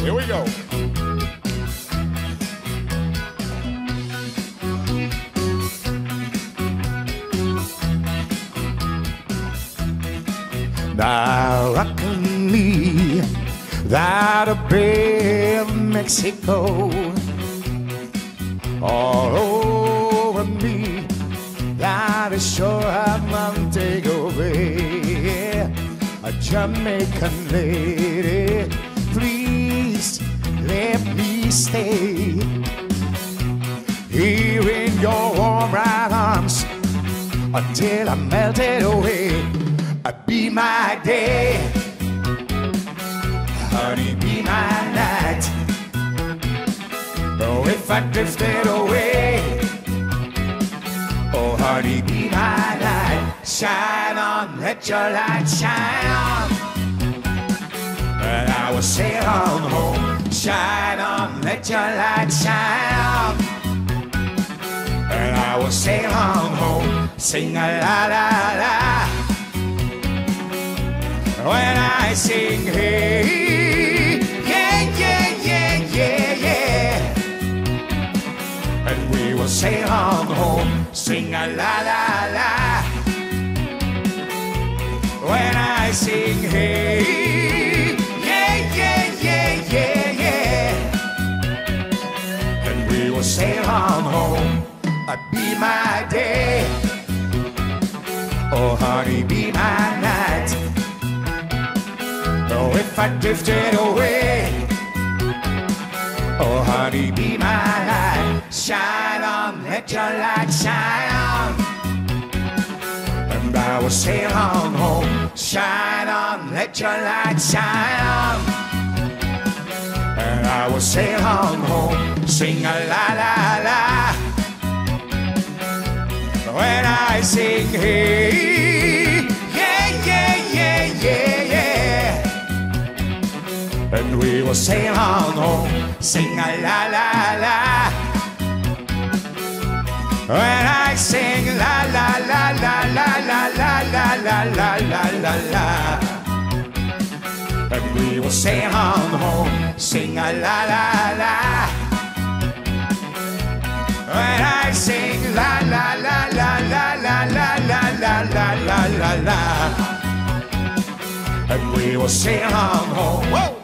Here we go. Now I can leave that a Bay of Mexico all over me, that is sure of Montego Bay. A Jamaican lady, please let me stay here in your warm right arms until I melted away. Be my day, honey, be my night. Oh, if I drifted away, oh, honey, be my light. Shine on, let your light shine on, and I will sail on home. Shine on, let your light shine on, and I will sail on home. Sing a la la la when I sing, hey, yeah, yeah, yeah, yeah, yeah. And we will sail on home, sing a la la la. When I sing, hey, yeah, yeah, yeah, yeah, yeah. And we will sail on home, be my day, oh honey, be my night. Oh, if I drifted away, oh, honey, be my light. Shine on, let your light shine on, and I will sail on home. Shine on, let your light shine on, and I will sail on home. Sing a la la la when I sing, hey, yeah, yeah, yeah, yeah, yeah. And we will sail on home, sing a la la la. When I sing la la la la la la la la la la la la la. And we will sail on home, sing a la la la. When I sing la la la la la la la la la la la la la. And we will sail on home. Whoa!